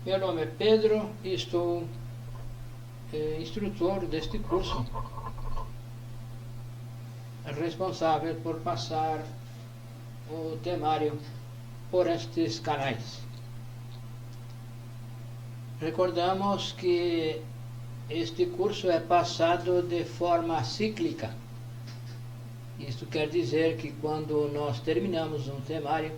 Meu nome é Pedro e estou instrutor deste curso, responsável por passar o temário por estes canais. Recordamos que este curso é passado de forma cíclica. Isto quer dizer que quando nós terminamos um temário,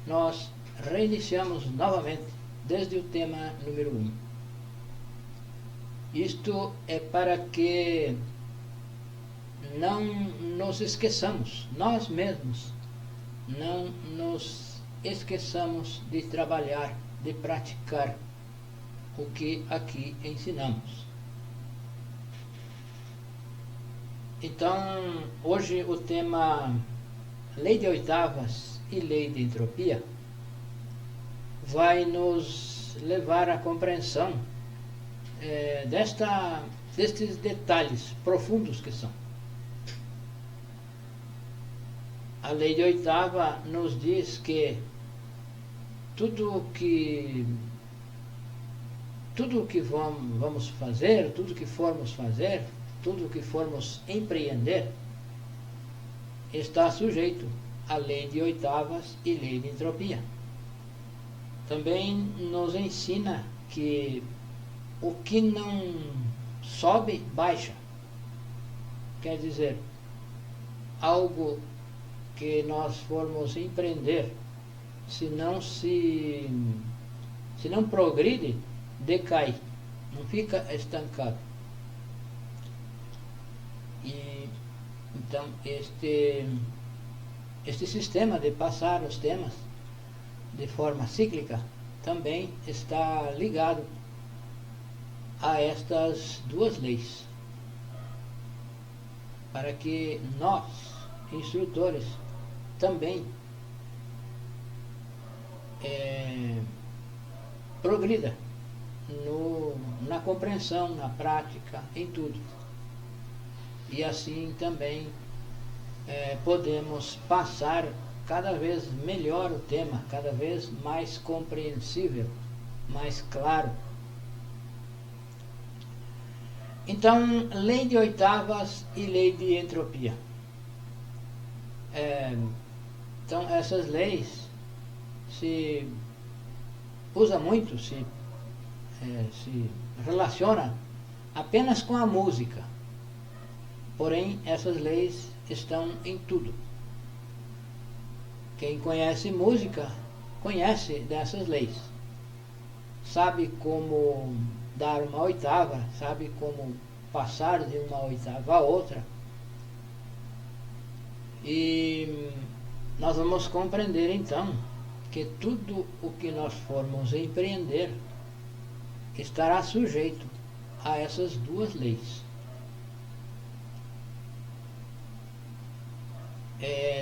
nós reiniciamos novamente desde o tema número 1. Isto é para que não nos esqueçamos, nós mesmos, não nos esqueçamos de trabalhar, de praticar o que aqui ensinamos. Então, hoje o tema Lei de Oitavas e Lei de Entropia vai nos levar à compreensão destes detalhes profundos que são. A lei de oitava nos diz que tudo o que vamos fazer, tudo que formos fazer, tudo que formos empreender, está sujeito à lei de oitavas e lei de entropia. Também nos ensina que o que não sobe, baixa. Quer dizer, algo que nós formos empreender, se não progride, decai, não fica estancado. E então este sistema de passar os temas de forma cíclica também está ligado a estas duas leis, para que nós, instrutores, também progrida na compreensão, na prática, em tudo. E assim também podemos passar cada vez melhor o tema, cada vez mais compreensível, mais claro. Então, lei de oitavas e lei de entropia. Então, essas leis se usa muito, se relaciona apenas com a música. Porém, essas leis estão em tudo. Quem conhece música, conhece dessas leis. Sabe como dar uma oitava, sabe como passar de uma oitava a outra. E nós vamos compreender então que tudo o que nós formos empreender estará sujeito a essas duas leis.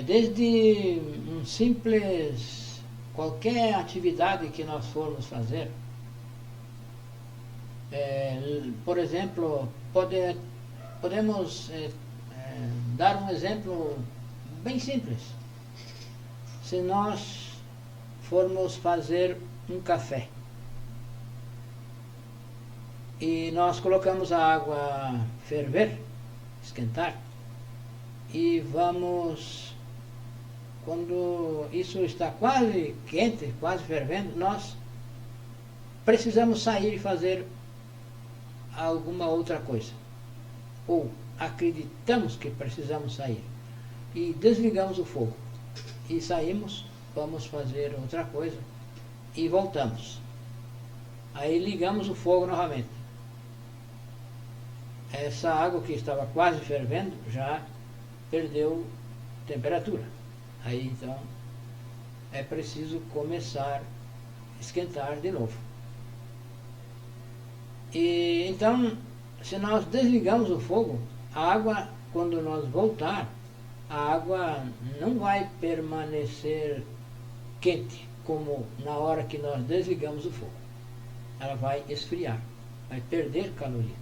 Desde um simples, qualquer atividade que nós formos fazer, por exemplo, podemos dar um exemplo bem simples. Se nós formos fazer um café e nós colocamos a água ferver, esquentar, e vamos, quando isso está quase quente, quase fervendo, nós precisamos sair e fazer alguma outra coisa, ou acreditamos que precisamos sair e desligamos o fogo e saímos, vamos fazer outra coisa e voltamos, aí ligamos o fogo novamente. Essa água que estava quase fervendo já perdeu temperatura, aí então é preciso começar a esquentar de novo. E então, se nós desligamos o fogo, a água, quando nós voltar, a água não vai permanecer quente como na hora que nós desligamos o fogo. Ela vai esfriar, vai perder caloria,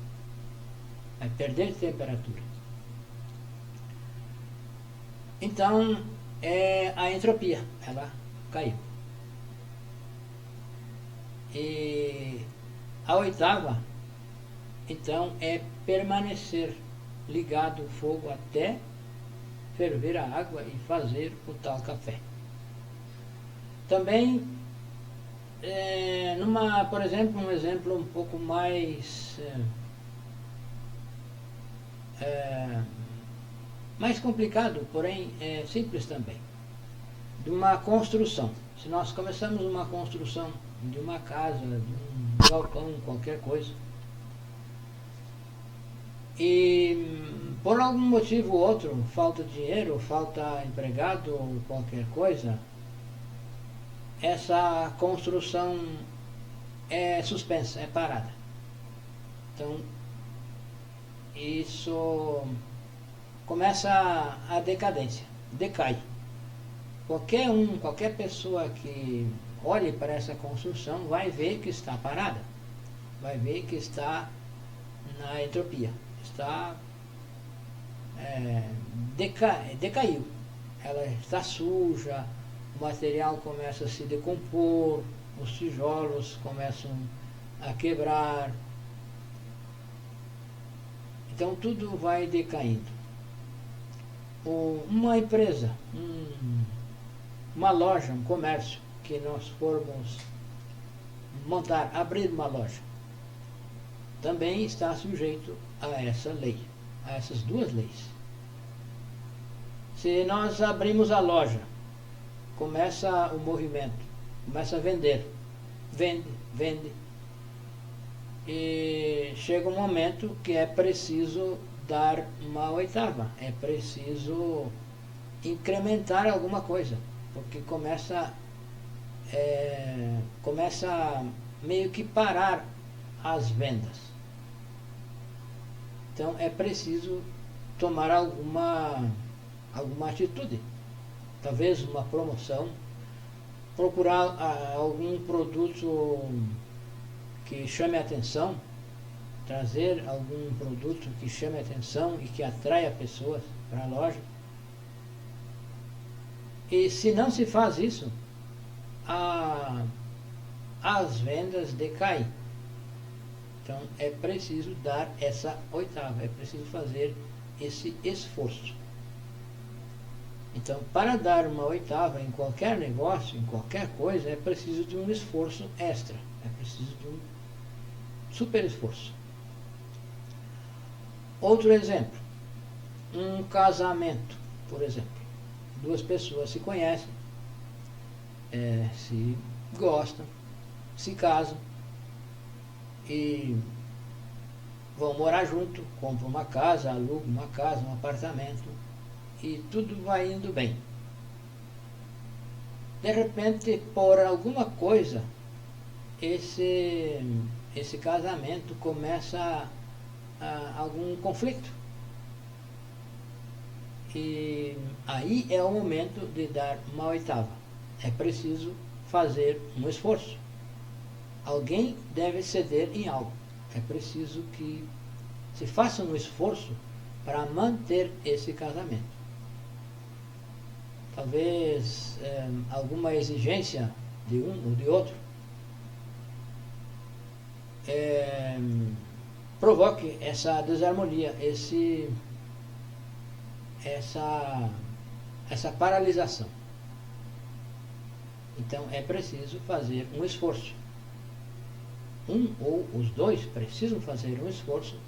vai perder temperatura. Então, a entropia, ela caiu. E A oitava, então, é permanecer ligado o fogo até ferver a água e fazer o tal café. Também, por exemplo, um exemplo um pouco mais complicado, porém simples também, de uma construção. Se nós começamos uma construção de uma casa, de um galpão, qualquer coisa, e por algum motivo ou outro, falta dinheiro, falta empregado ou qualquer coisa, essa construção é suspensa, é parada. Então, isso começa a decadência, decai. Qualquer pessoa que olhe para essa construção vai ver que está parada, vai ver que está na entropia, decaiu, ela está suja, o material começa a se decompor, os tijolos começam a quebrar, então tudo vai decaindo. Uma empresa, uma loja, um comércio, que nós formos abrir uma loja, também está sujeito a essa lei, a essas duas leis. Se nós abrimos a loja, começa o movimento, começa a vender, vende, e chega um momento que é preciso dar uma oitava, é preciso incrementar alguma coisa, porque começa a meio que parar as vendas. Então é preciso tomar alguma atitude, talvez uma promoção, procurar algum produto que chame a atenção, trazer algum produto que chame a atenção e que atraia pessoas para a loja. E se não se faz isso, as vendas decaem. Então é preciso dar essa oitava, é preciso fazer esse esforço. Então, para dar uma oitava em qualquer negócio, em qualquer coisa, é preciso de um esforço extra, é preciso de um super esforço. Outro exemplo, um casamento, por exemplo. Duas pessoas se conhecem, se gostam, se casam e vão morar junto, compram uma casa, alugam uma casa, um apartamento e tudo vai indo bem. De repente, por alguma coisa, esse casamento começa algum conflito. E aí é o momento de dar uma oitava. É preciso fazer um esforço. Alguém deve ceder em algo. É preciso que se faça um esforço para manter esse casamento. Talvez alguma exigência de um ou de outro provoque essa desarmonia, essa paralisação. Então é preciso fazer um esforço. Um ou os dois precisam fazer um esforço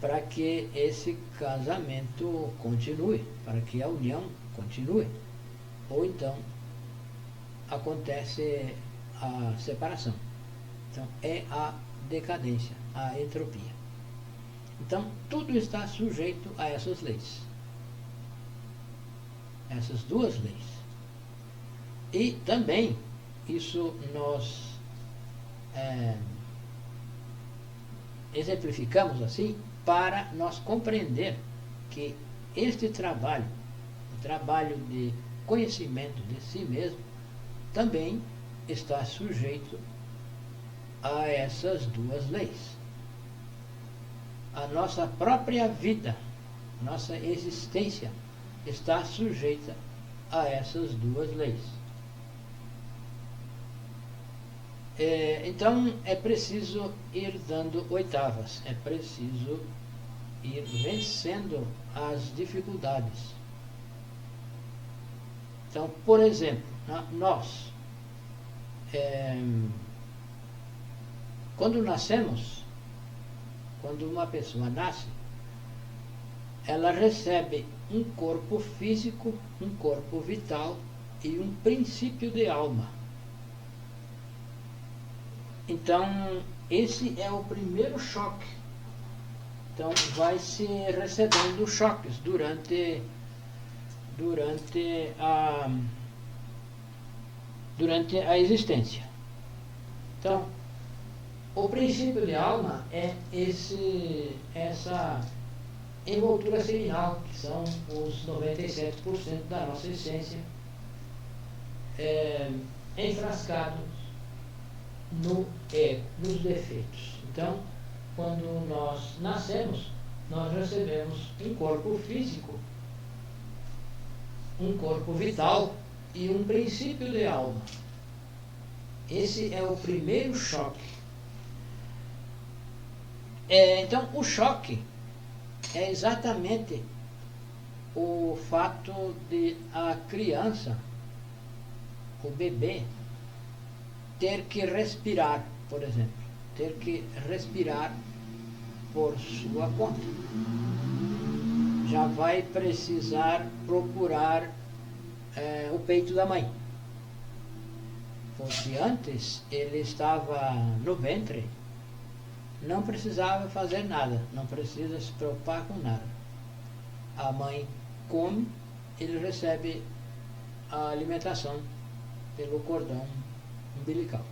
para que esse casamento continue, para que a união continue. Ou então acontece a separação. Então é a decadência, a entropia. Então tudo está sujeito a essas leis. Essas duas leis. E também isso nós exemplificamos assim para nós compreender que este trabalho, o trabalho de conhecimento de si mesmo, também está sujeito a essas duas leis. A nossa própria vida, nossa existência está sujeita a essas duas leis. Então é preciso ir dando oitavas, é preciso ir vencendo as dificuldades. Então, por exemplo, nós, quando nascemos, quando uma pessoa nasce, ela recebe um corpo físico, um corpo vital e um princípio de alma. Então, esse é o primeiro choque. Então, vai se recebendo choques durante a existência. Então, o princípio de alma é essa envoltura seminal, que são os 97% da nossa essência, enfrascados no ego, nos defeitos. Então, quando nós nascemos, nós recebemos um corpo físico, um corpo vital e um princípio de alma. Esse é o primeiro choque. Então, o choque é exatamente o fato de a criança, o bebê, ter que respirar, por exemplo, ter que respirar por sua conta. Já vai precisar procurar o peito da mãe. Porque antes ele estava no ventre, não precisava fazer nada, não precisa se preocupar com nada. A mãe come, ele recebe a alimentação pelo cordão umbilical.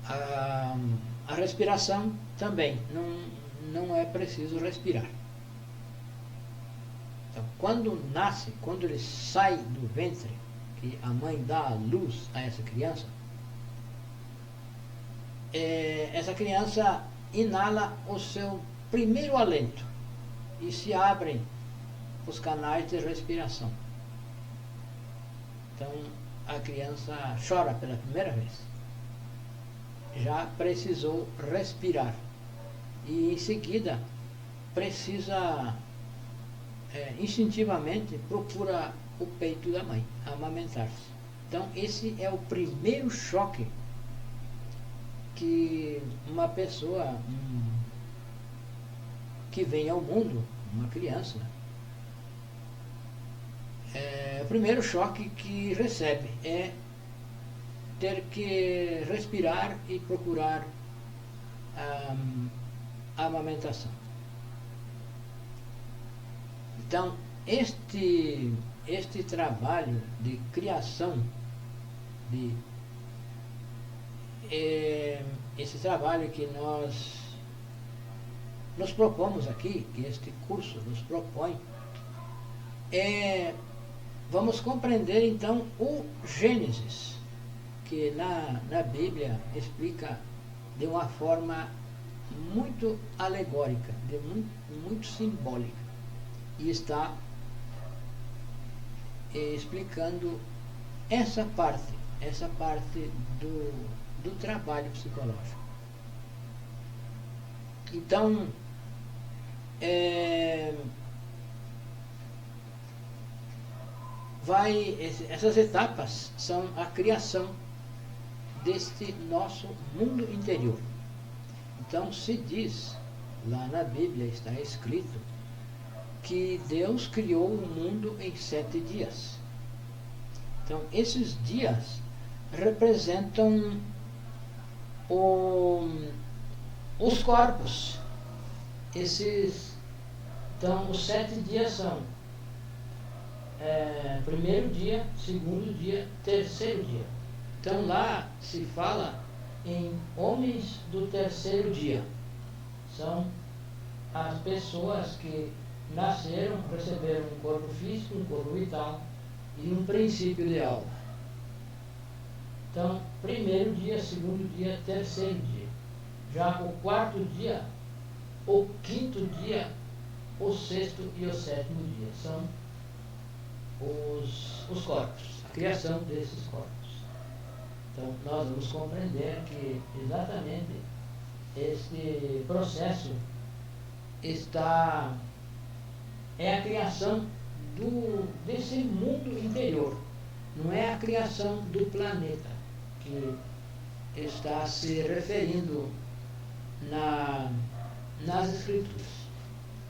A respiração também, não é preciso respirar. Então, quando nasce, quando ele sai do ventre, que a mãe dá a luz a essa criança inala o seu primeiro alento e se abrem os canais de respiração. Então, a criança chora pela primeira vez. Já precisou respirar. E em seguida, precisa, instintivamente, procura o peito da mãe, amamentar-se. Então, esse é o primeiro choque que uma pessoa que vem ao mundo, uma criança, o primeiro choque que recebe é ter que respirar e procurar a amamentação. Então, este trabalho de criação, esse trabalho que nós nos propomos aqui, que este curso nos propõe, vamos compreender então o Gênesis, que na Bíblia explica de uma forma muito alegórica, muito simbólica, e está explicando essa parte do trabalho psicológico. Então, essas etapas são a criação deste nosso mundo interior. Então se diz, lá na Bíblia está escrito, que Deus criou o mundo em 7 dias. Então esses dias representam os corpos. Então os 7 dias são primeiro dia, segundo dia, terceiro dia. Então lá se fala em homens do terceiro dia. São as pessoas que nasceram, receberam um corpo físico, um corpo vital e um princípio de alma. Então, primeiro dia, segundo dia, terceiro dia. Já o quarto dia, o quinto dia, o sexto e o sétimo dia são os corpos, a criação desses corpos. Então, nós vamos compreender que exatamente este processo é a criação desse mundo interior, não é a criação do planeta que está se referindo nas Escrituras.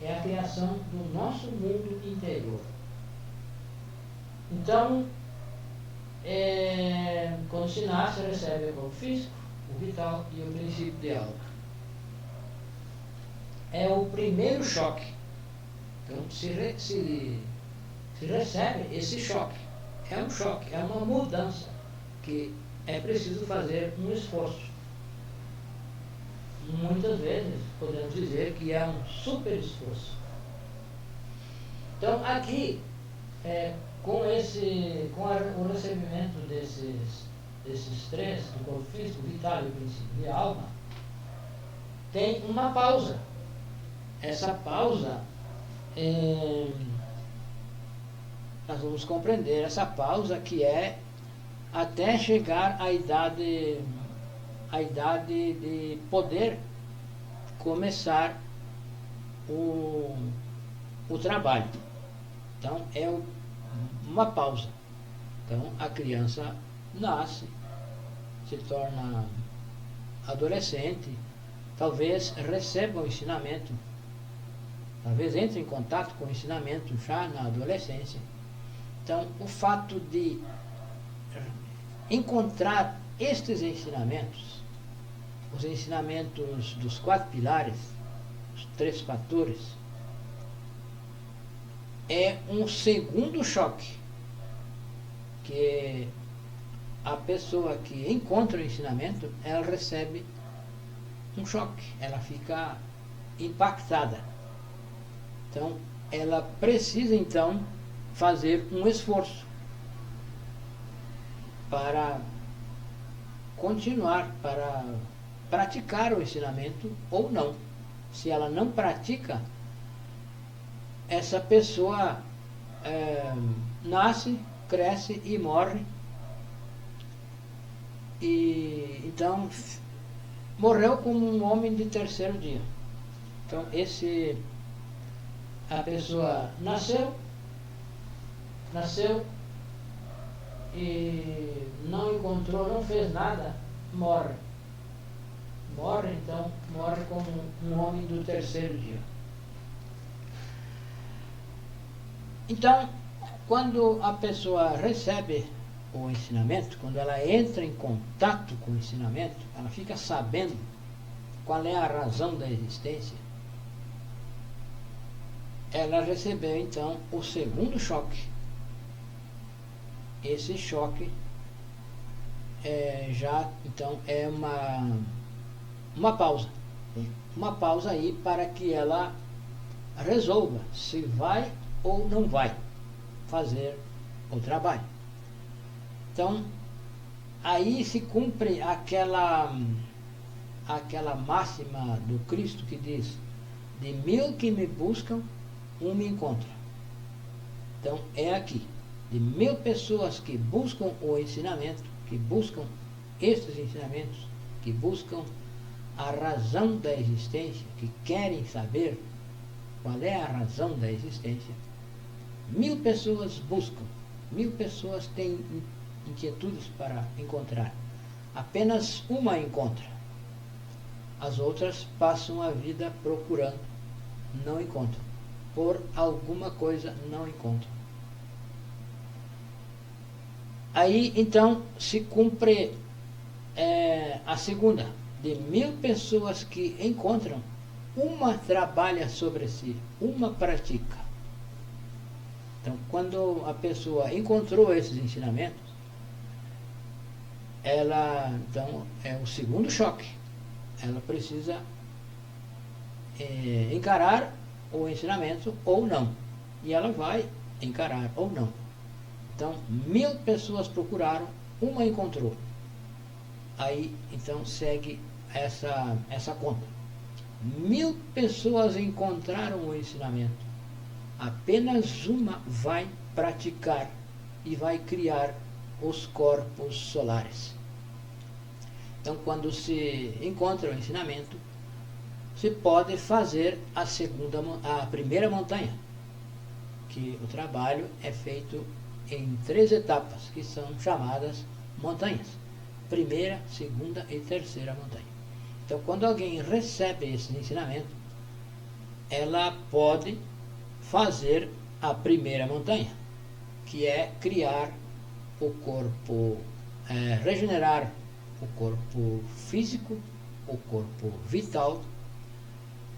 É a criação do nosso mundo interior. Então, quando se nasce, recebe o corpo físico, o vital e o princípio de alma. É o primeiro choque. Então, se recebe esse choque. É um choque, é uma mudança que é preciso fazer um esforço. Muitas vezes podemos dizer que é um super esforço. Então, aqui, com o recebimento desses três, do corpo físico, vital e o princípio de alma, tem uma pausa. Essa pausa, nós vamos compreender essa pausa que é até chegar à idade de poder começar o trabalho. Então, é uma pausa. Então, a criança nasce, se torna adolescente, talvez receba o ensinamento, talvez entre em contato com o ensinamento já na adolescência. Então, o fato de encontrar estes ensinamentos, os ensinamentos dos 4 pilares, os 3 fatores, é um segundo choque que a pessoa que encontra o ensinamento, ela recebe um choque, ela fica impactada. Então, ela precisa então fazer um esforço para continuar, para praticar o ensinamento ou não. Se ela não pratica, essa pessoa nasce, cresce e morre. E então morreu como um homem de terceiro dia. Então a pessoa nasceu e não encontrou, não fez nada, morre. Então, morre como um homem do terceiro dia. Então, quando a pessoa recebe o ensinamento, quando ela entra em contato com o ensinamento, ela fica sabendo qual é a razão da existência, ela recebeu então o segundo choque. Esse choque já então é uma pausa. Uma pausa aí para que ela resolva se vai ou não vai fazer o trabalho. Então, aí se cumpre aquela máxima do Cristo que diz: de 1000 que me buscam, um me encontra. Então, é aqui. De 1000 pessoas que buscam o ensinamento, que buscam estes ensinamentos, que buscam a razão da existência, que querem saber qual é a razão da existência, 1000 pessoas buscam, 1000 pessoas têm inquietudes para encontrar. Apenas uma encontra. As outras passam a vida procurando, não encontram. Por alguma coisa não encontram. Aí, então, se cumpre a segunda. De 1000 pessoas que encontram, uma trabalha sobre si, uma pratica. Então, quando a pessoa encontrou esses ensinamentos, ela, então, é o segundo choque. Ela precisa encarar o ensinamento ou não. E ela vai encarar ou não. Então, 1000 pessoas procuraram, uma encontrou. Aí, então, segue essa conta. 1000 pessoas encontraram o ensinamento. Apenas uma vai praticar e vai criar os corpos solares. Então, quando se encontra o ensinamento, se pode fazer a primeira montanha, que o trabalho é feito em 3 etapas, que são chamadas montanhas: primeira, segunda e terceira montanha. Então, quando alguém recebe esse ensinamento, ela pode fazer a primeira montanha, que é criar o corpo, regenerar o corpo físico, o corpo vital,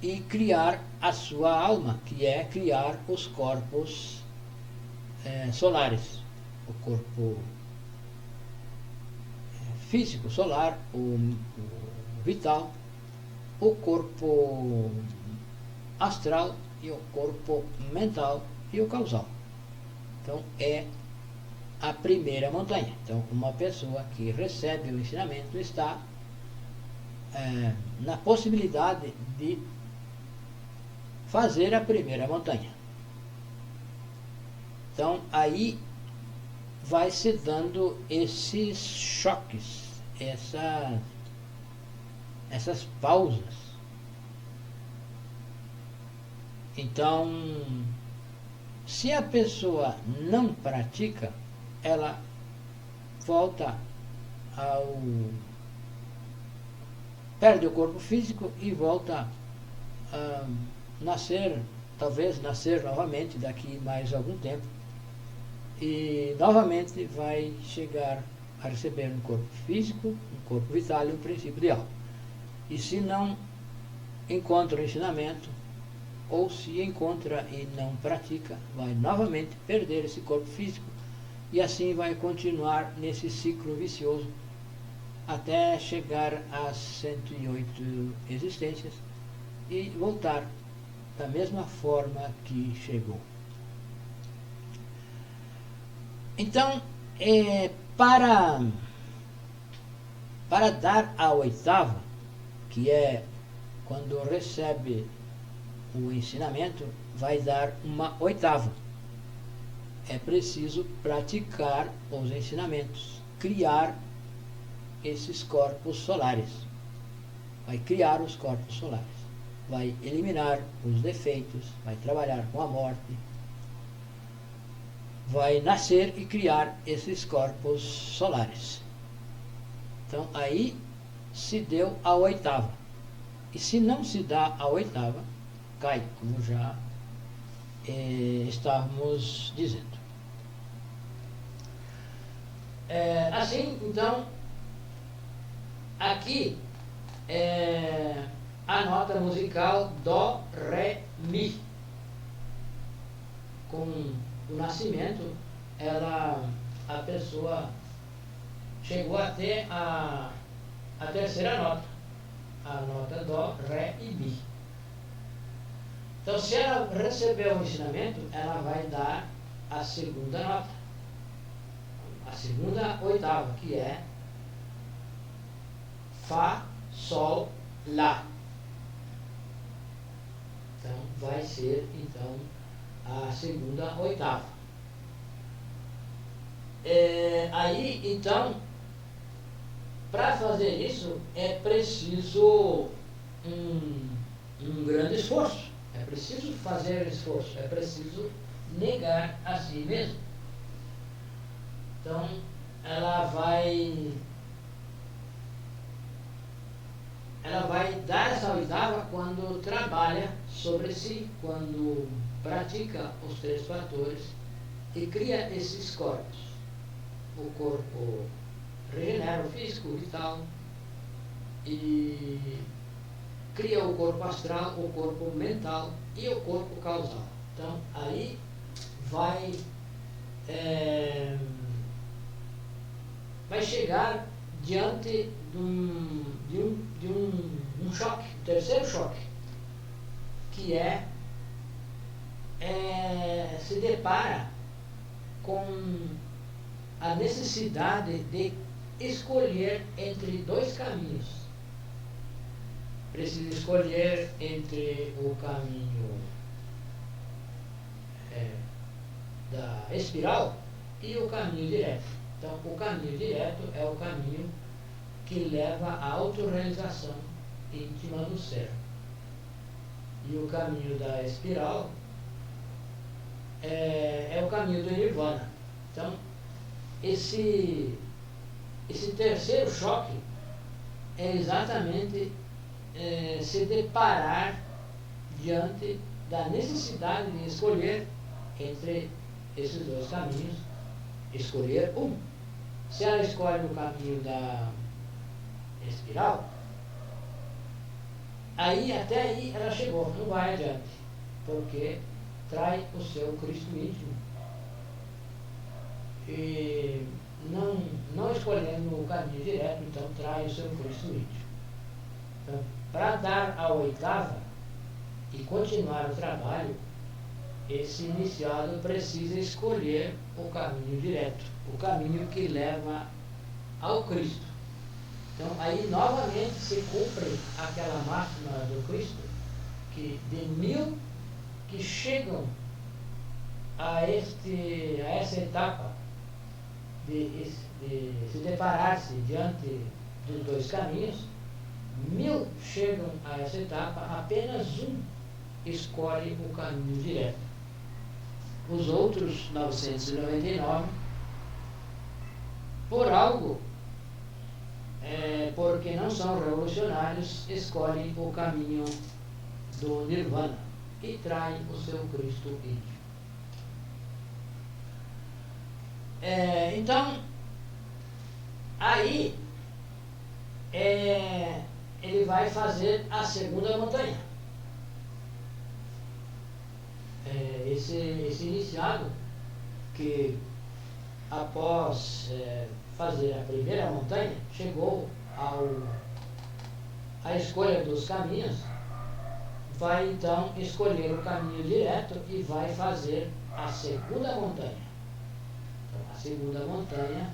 e criar a sua alma, que é criar os corpos solares, o corpo físico solar, o vital, o corpo astral e o corpo mental e o causal. Então é a primeira montanha. Então, uma pessoa que recebe o ensinamento está na possibilidade de fazer a primeira montanha. Então, aí vai se dando esses choques, essas pausas. Então, se a pessoa não pratica, ela volta perde o corpo físico e volta a nascer, talvez nascer novamente daqui mais algum tempo, e novamente vai chegar a receber um corpo físico, um corpo vital e um princípio de alma. E se não encontra o ensinamento, ou se encontra e não pratica, vai novamente perder esse corpo físico, e assim vai continuar nesse ciclo vicioso até chegar às 108 existências e voltar da mesma forma que chegou. Então, para dar a oitava, que é quando recebe o ensinamento, vai dar uma oitava. É preciso praticar os ensinamentos, criar esses corpos solares. Vai criar os corpos solares, vai eliminar os defeitos, vai trabalhar com a morte, vai nascer e criar esses corpos solares. Então aí se deu a oitava. E se não se dá a oitava, cai, como já estávamos dizendo. Assim, então, aqui a nota musical Dó, Ré, Mi. Com o nascimento, a pessoa chegou até a terceira nota, a nota Dó, Ré e Mi. Então, se ela receber o ensinamento, ela vai dar a segunda nota, a segunda oitava, que é Fá, Sol, Lá. Então, vai ser, então, a segunda oitava. Aí, então, para fazer isso, é preciso um grande esforço. É preciso fazer esforço, é preciso negar a si mesmo. Então, ela vai dar essa oitava quando trabalha sobre si, quando pratica os 3 fatores e cria esses corpos. O corpo regenera o físico, o vital, e cria o corpo astral, o corpo mental e o corpo causal. Então, aí vai chegar diante de um choque, um terceiro choque, que se depara com a necessidade de escolher entre 2 caminhos. Precisa escolher entre o caminho da espiral e o caminho direto. Então, o caminho direto é o caminho que leva à autorrealização íntima do ser. E o caminho da espiral é o caminho do nirvana. Então, esse terceiro choque é exatamente se deparar diante da necessidade de escolher entre esses dois caminhos, escolher um. Se ela escolhe o caminho da espiral, até aí ela chegou, não vai adiante, porque trai o seu Cristo íntimo. E não escolhendo o caminho direto, então trai o seu Cristo íntimo. Então, para dar a oitava e continuar o trabalho, esse iniciado precisa escolher o caminho direto, o caminho que leva ao Cristo. Então, aí novamente se cumpre aquela máxima do Cristo, que de 1000 que chegam a essa etapa de se deparar-se diante dos dois caminhos, 1000 chegam a essa etapa, apenas um escolhe o caminho direto. Os outros 999, por algo, porque não são revolucionários, escolhem o caminho do nirvana e traem o seu Cristo íntimo. Então, aí ele vai fazer a segunda montanha. Esse iniciado, que após fazer a primeira montanha, chegou à escolha dos caminhos, vai então escolher o caminho direto e vai fazer a segunda montanha. Então, a segunda montanha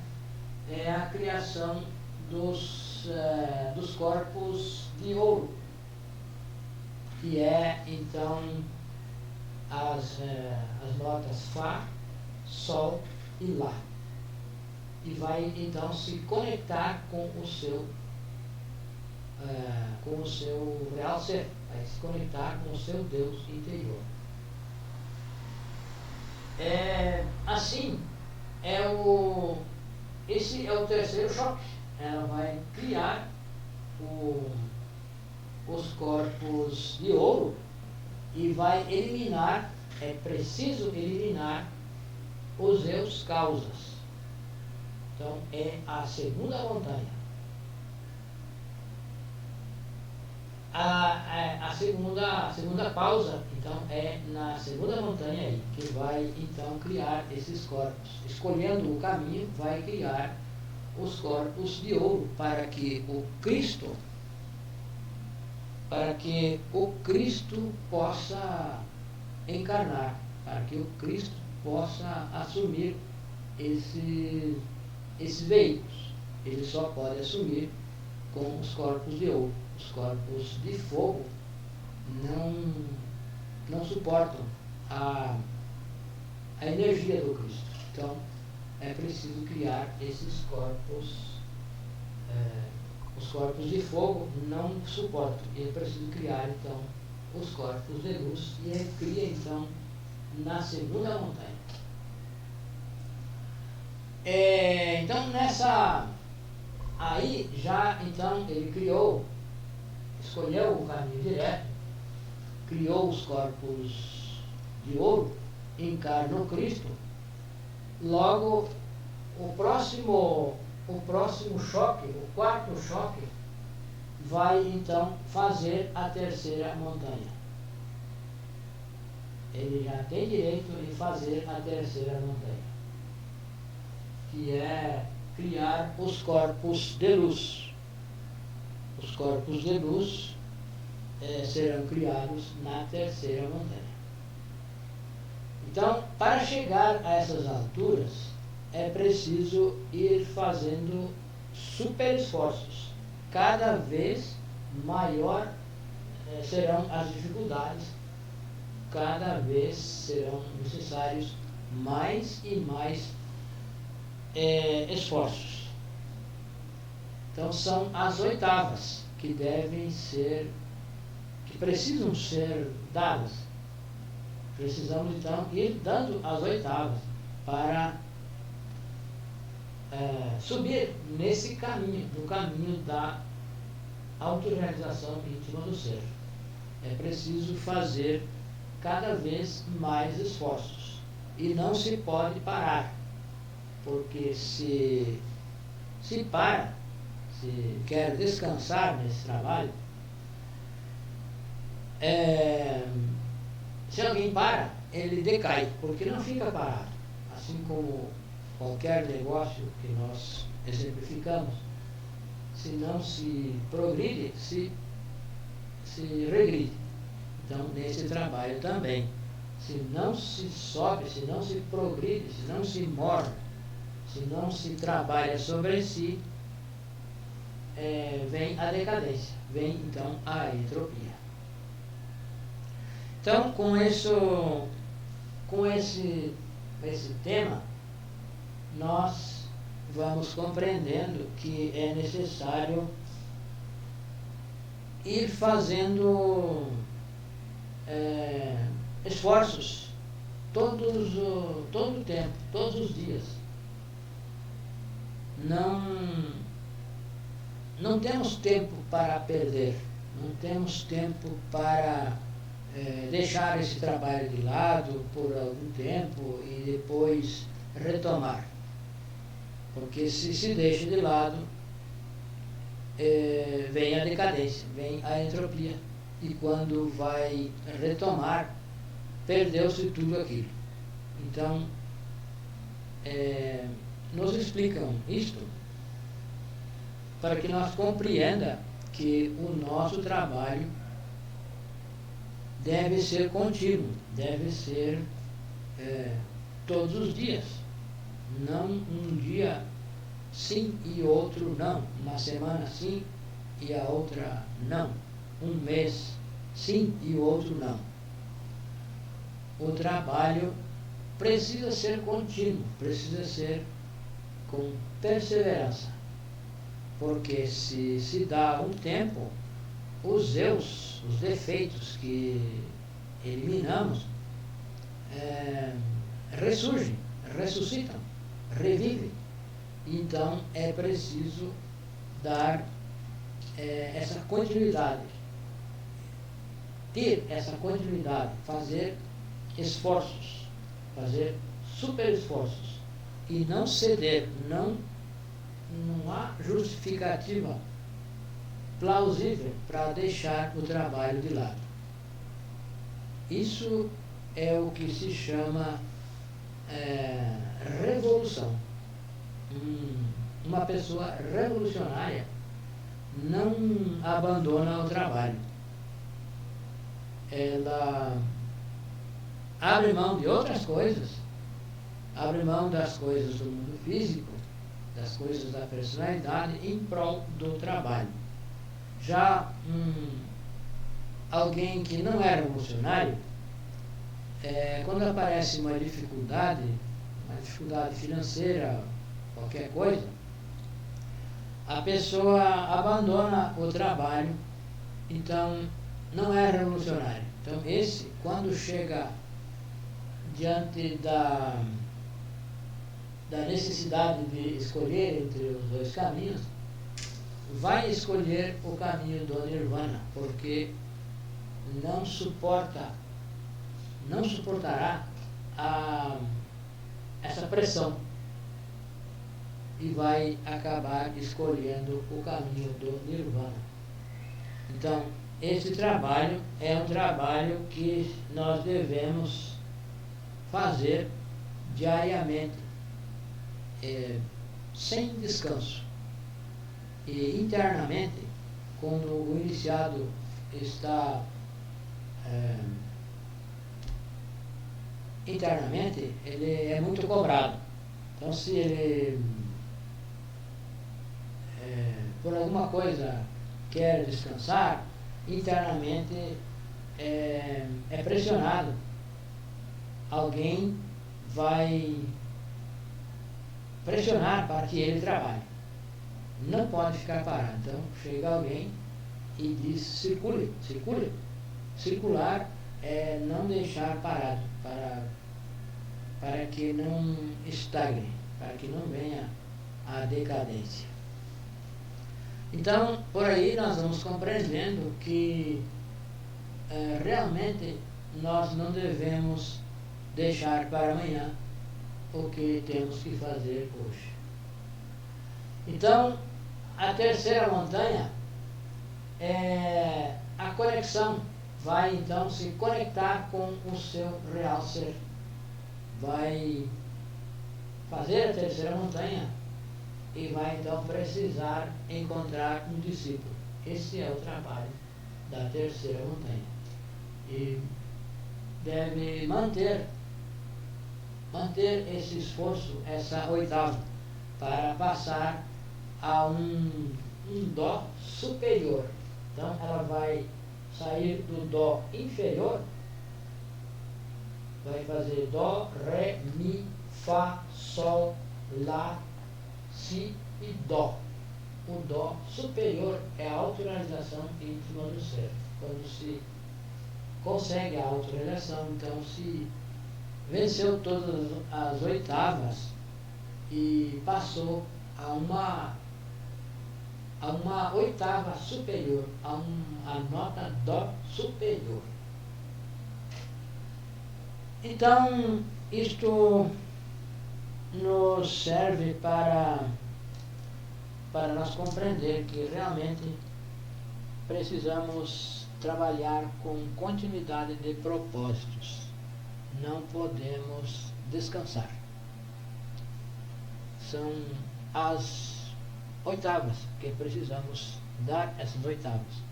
é a criação dos corpos de ouro, que é então as notas Fá, Sol e Lá. E vai então se conectar com o seu real ser, vai se conectar com o seu Deus interior. Assim, esse é o terceiro choque. Ela vai criar os corpos de ouro e vai eliminar, é preciso eliminar os eus causas. Então, é a segunda montanha. A segunda pausa, então, é na segunda montanha aí, que vai, então, criar esses corpos. Escolhendo o caminho, vai criar os corpos de ouro para que o Cristo possa encarnar, para que o Cristo possa assumir esses veículos. Ele só pode assumir com os corpos de ouro. Os corpos de fogo não suportam a energia do Cristo. Então, é preciso criar esses corpos. Os corpos de fogo não suportam. E é preciso criar, então, os corpos de luz. E ele cria, então, na segunda montanha. Então, aí já, então, ele escolheu o caminho direto, criou os corpos de ouro, encarna o Cristo. Logo, o próximo choque, o quarto choque, vai então fazer a terceira montanha. Ele já tem direito de fazer a terceira montanha, que é criar os corpos de luz. Os corpos de luz serão criados na terceira montanha. Então, para chegar a essas alturas, é preciso ir fazendo super esforços. Cada vez maior serão as dificuldades, cada vez serão necessários mais e mais esforços. Então são as oitavas que precisam ser dadas. Precisamos então ir dando as oitavas para subir nesse caminho, no caminho da autorrealização íntima do ser. É preciso fazer cada vez mais esforços e não se pode parar, porque se quer descansar nesse trabalho, se alguém para, ele decai, porque não fica parado. Assim como qualquer negócio que nós exemplificamos, se não se progride, se regride. Então, nesse trabalho também, se não se sobe, se não se progride, se não se morre, se não se trabalha sobre si, vem a decadência, vem então a entropia. Então, com esse tema, nós vamos compreendendo que é necessário ir fazendo esforços todo o tempo, todos os dias. Não temos tempo para perder, não temos tempo para deixar esse trabalho de lado por algum tempo e depois retomar. Porque se deixa de lado, vem a decadência, vem a entropia. E quando vai retomar, perdeu-se tudo aquilo. Então, nos explicam isto para que nós compreenda que o nosso trabalho deve ser contínuo, deve ser todos os dias. Não um dia sim e outro não, uma semana sim e a outra não, um mês sim e o outro não. O trabalho precisa ser contínuo, precisa ser com perseverança, porque se dá um tempo, os erros, os defeitos que eliminamos ressurgem, ressuscitam, revivem. Então é preciso dar essa continuidade, ter essa continuidade, fazer esforços, fazer super esforços e não ceder, não há justificativa plausível para deixar o trabalho de lado. Isso é o que se chama revolução. Uma pessoa revolucionária não abandona o trabalho. Ela abre mão de outras coisas, abre mão das coisas do mundo físico, das coisas da personalidade em prol do trabalho. Já alguém que não é revolucionário, quando aparece uma dificuldade financeira, qualquer coisa, a pessoa abandona o trabalho, então não é revolucionário. Então esse, quando chega diante da necessidade de escolher entre os dois caminhos, vai escolher o caminho do Nirvana, porque não suportará essa pressão e vai acabar escolhendo o caminho do Nirvana. Então, esse trabalho é um trabalho que nós devemos fazer diariamente, sem descanso. E internamente, quando o iniciado está internamente, ele é muito cobrado. Então, se ele por alguma coisa quer descansar, internamente é pressionado. Alguém vai pressionar para que ele trabalhe. não pode ficar parado. Então chega alguém e diz: circule, circule. Circular é não deixar parado, para que não estagne, para que não venha a decadência. Então, por aí nós vamos compreendendo que realmente nós não devemos deixar para amanhã o que temos que fazer hoje. Então, a terceira montanha é a conexão. Vai então se conectar com o seu real ser. Vai fazer a terceira montanha e vai então precisar encontrar um discípulo. Esse é o trabalho da terceira montanha. E deve manter esse esforço, essa oitava, para passar a um dó superior. Então ela vai sair do dó inferior, vai fazer dó, ré, mi, fá, sol, lá, si e dó. O dó superior é a autorrealização íntima do ser. Quando se consegue a autorrealização, então se venceu todas as oitavas e passou a uma oitava superior, a nota dó superior. Então, isto nos serve para nós compreender que realmente precisamos trabalhar com continuidade de propósitos. Não podemos descansar. São as oitavas que precisamos dar essas oitavas.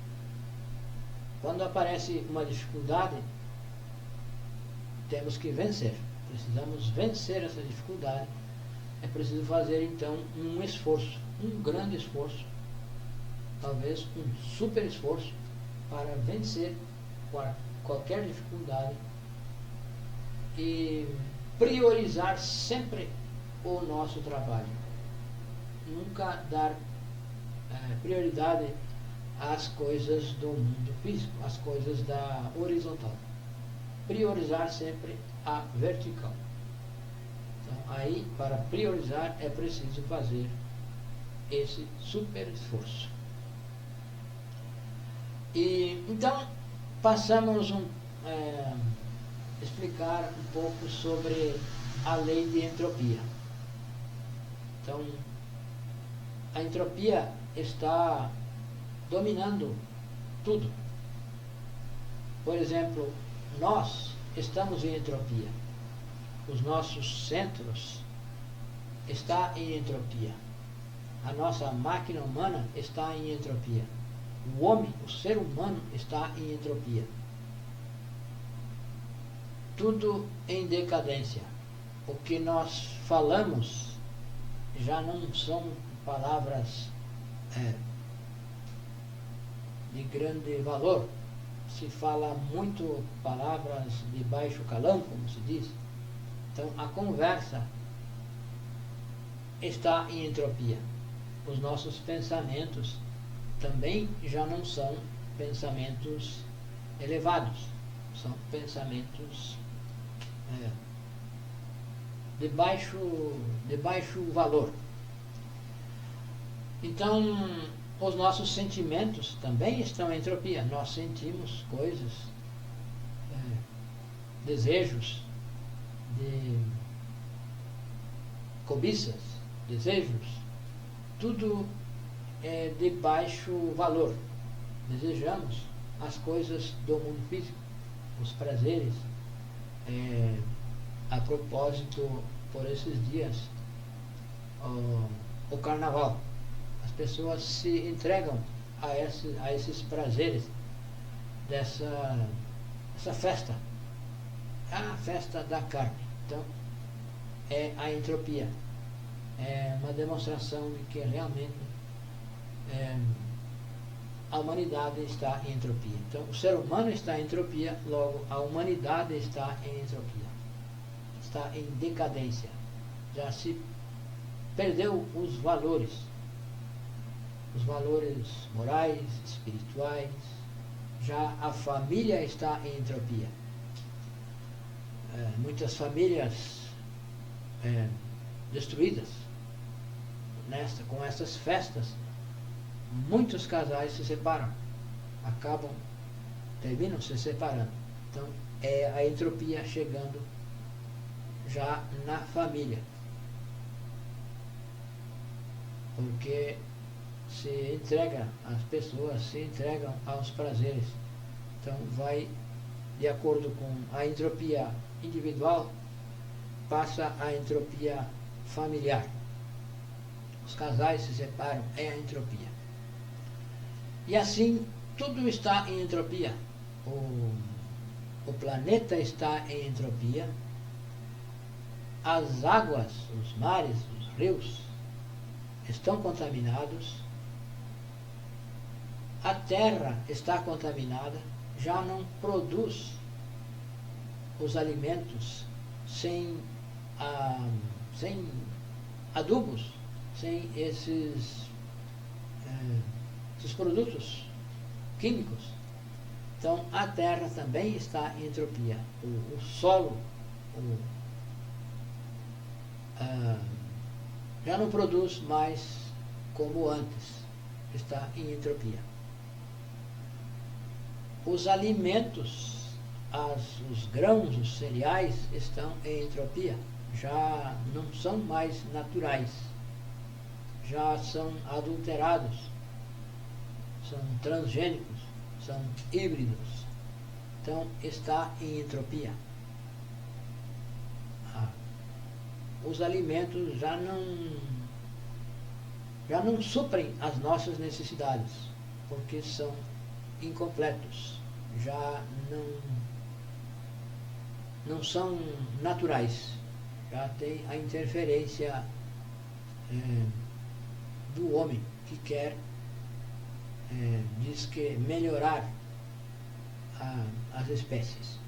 Quando aparece uma dificuldade, temos que vencer. Precisamos vencer essa dificuldade. É preciso fazer então um esforço, um grande esforço, talvez um super esforço, para vencer qualquer dificuldade e priorizar sempre o nosso trabalho. Nunca dar prioridade às coisas do mundo físico, às coisas da horizontal. Priorizar sempre a vertical. Então, aí, para priorizar, é preciso fazer esse super esforço. E então passamos explicar um pouco sobre a lei de entropia. Então, a entropia está dominando tudo. Por exemplo, nós estamos em entropia. Os nossos centros estão em entropia. A nossa máquina humana está em entropia. O homem, o ser humano, está em entropia. Tudo em decadência. O que nós falamos já não são palavras de grande valor. Se fala muito palavras de baixo calão, como se diz. Então a conversa está em entropia. Os nossos pensamentos também já não são pensamentos elevados, são pensamentos de baixo valor. Então, os nossos sentimentos também estão em entropia. Nós sentimos coisas, desejos, cobiças, desejos, tudo é de baixo valor. Desejamos as coisas do mundo físico, os prazeres. A propósito, por esses dias, o carnaval. As pessoas se entregam a esses prazeres dessa festa. A festa da carne. Então, é a entropia. É uma demonstração de que realmente a humanidade está em entropia. Então, o ser humano está em entropia, logo a humanidade está em entropia. Está em decadência. Já se perdeu os valores. os valores morais, espirituais. Já a família está em entropia. Muitas famílias destruídas com essas festas, muitos casais se separam, terminam se separando. Então é a entropia chegando já na família, porque as pessoas se entregam aos prazeres. Então vai de acordo com a entropia individual, passa a entropia familiar. Os casais se separam, é a entropia. E assim, tudo está em entropia. O planeta está em entropia. As águas, os mares, os rios estão contaminados. A terra está contaminada, já não produz os alimentos sem adubos, sem esses produtos químicos. Então a terra também está em entropia. O solo já não produz mais como antes, está em entropia. Os alimentos, os grãos, os cereais estão em entropia, já não são mais naturais, já são adulterados, são transgênicos, são híbridos. Então está em entropia. Os alimentos já não suprem as nossas necessidades, porque são incompletos, já não são naturais, já tem a interferência do homem que quer, diz que melhorar as espécies.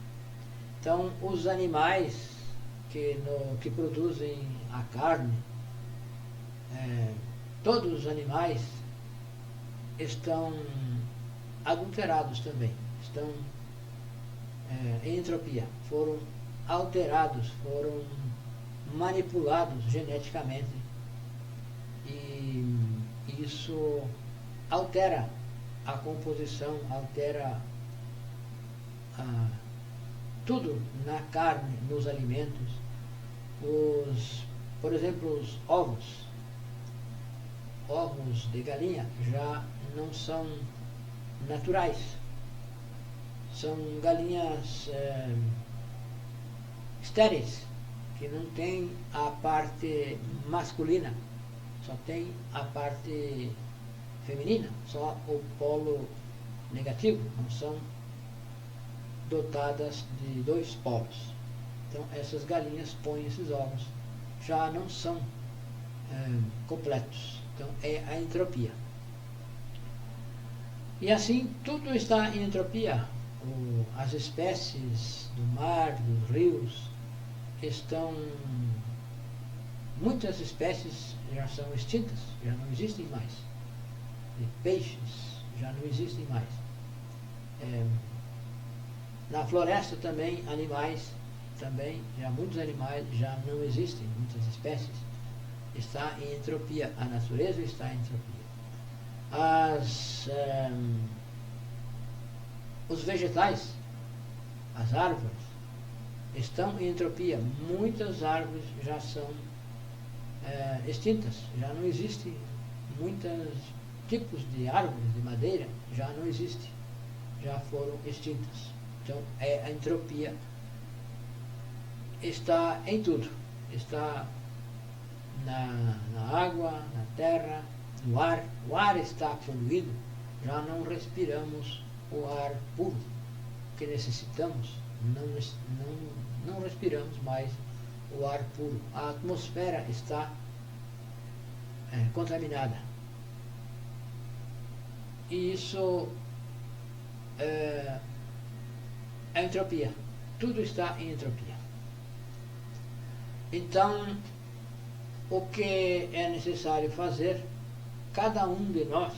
Então os animais que produzem a carne, todos os animais estão adulterados também, estão em entropia, foram alterados, foram manipulados geneticamente, e isso altera a composição, altera tudo na carne, nos alimentos. Por exemplo, os ovos de galinha já não são naturais, são galinhas estéreis, que não tem a parte masculina, só tem a parte feminina, só o polo negativo, não são dotadas de dois polos. Então essas galinhas põem esses ovos, já não são completos. Então é a entropia. E assim tudo está em entropia. As espécies do mar, dos rios, muitas espécies já são extintas, já não existem mais. De peixes já não existem mais. Na floresta também, animais também, muitos animais já não existem, muitas espécies. Está em entropia, a natureza está em entropia. Os vegetais, as árvores, estão em entropia. Muitas árvores já são extintas, já não existem. Muitos tipos de árvores de madeira já não existem, já foram extintas. Então a entropia está em tudo, está na água, na terra, no ar. O ar está poluído, já não respiramos o ar puro que necessitamos, não respiramos mais o ar puro. A atmosfera está contaminada. E isso é entropia. Tudo está em entropia. Então, o que é necessário fazer cada um de nós,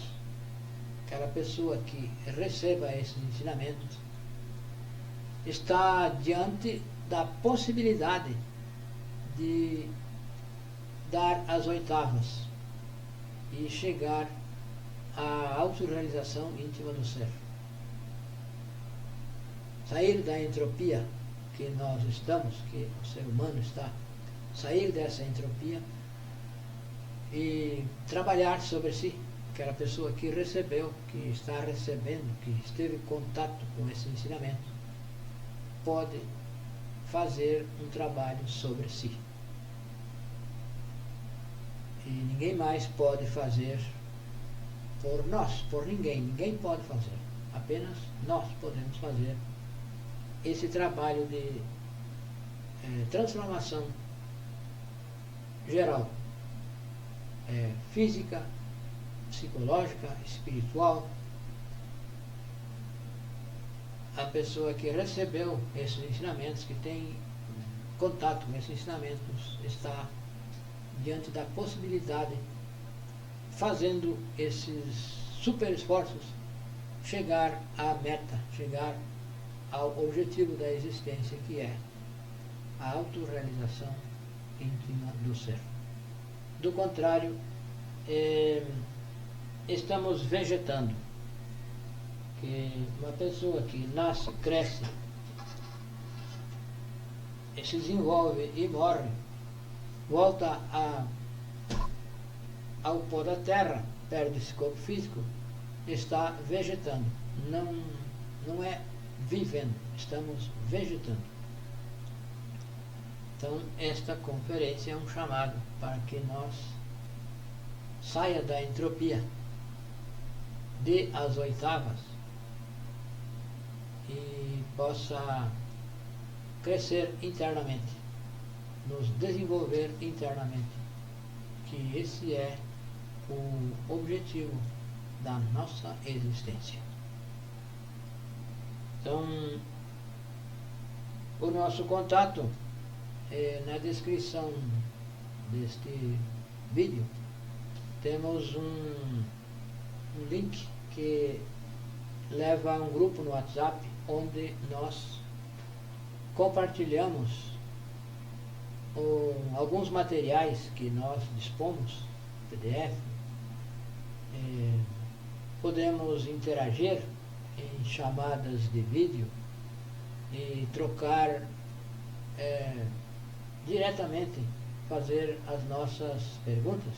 aquela pessoa que receba esses ensinamentos, está diante da possibilidade de dar as oitavas e chegar à autorrealização íntima do ser. Sair da entropia que nós estamos, que o ser humano está, sair dessa entropia e trabalhar sobre si. Aquela pessoa que recebeu, que está recebendo, que esteve em contato com esse ensinamento, pode fazer um trabalho sobre si. E ninguém mais pode fazer por nós, por ninguém. Ninguém pode fazer. Apenas nós podemos fazer esse trabalho de transformação geral, física, psicológica, espiritual. A pessoa que recebeu esses ensinamentos, que tem contato com esses ensinamentos, está diante da possibilidade, fazendo esses super esforços, chegar à meta, chegar ao objetivo da existência, que é a autorrealização íntima do ser. Do contrário, estamos vegetando. Que uma pessoa que nasce, cresce, se desenvolve e morre, volta ao pó da terra, perde esse corpo físico, está vegetando. Não é vivendo, estamos vegetando. Então, esta conferência é um chamado para que nós saia da entropia, dê as oitavas e possa crescer internamente, nos desenvolver internamente, que esse é o objetivo da nossa existência. Então, o nosso contato na descrição deste vídeo temos um link que leva a um grupo no WhatsApp, onde nós compartilhamos alguns materiais que nós dispomos, PDF. Podemos interagir em chamadas de vídeo e trocar diretamente, fazer as nossas perguntas,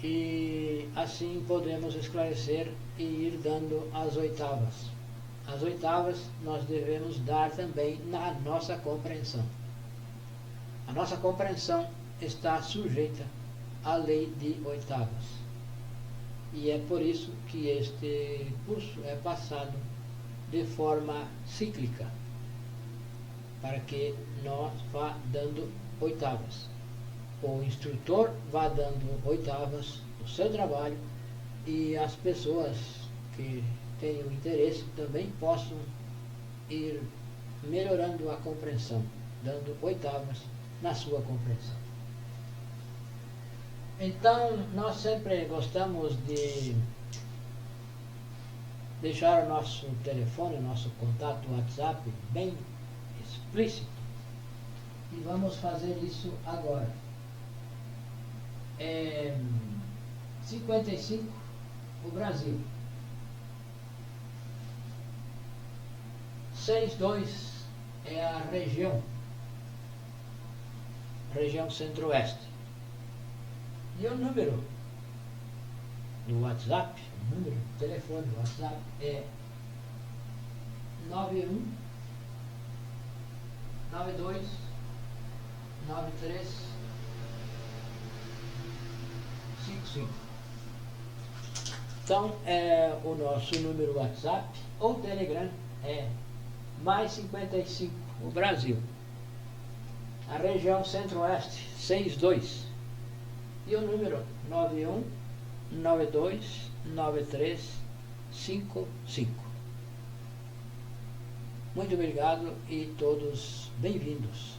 e assim podemos esclarecer e ir dando as oitavas. As oitavas nós devemos dar também na nossa compreensão. A nossa compreensão está sujeita à lei de oitavas. E é por isso que este curso é passado de forma cíclica, para que nós vá dando oitavas. O instrutor vá dando oitavas no seu trabalho, e as pessoas que tenham interesse também possam ir melhorando a compreensão, dando oitavas na sua compreensão. Então, nós sempre gostamos de deixar o nosso telefone, o nosso contato WhatsApp bem explícito, e vamos fazer isso agora. 55 o Brasil, 62 é a região centro-oeste. E o número do WhatsApp, o número do telefone do WhatsApp é 91 92 93 55. Então, o nosso número WhatsApp ou Telegram é mais 55 o Brasil, a região centro-oeste 62, e o número 91 92 93 55. Muito obrigado e todos bem-vindos.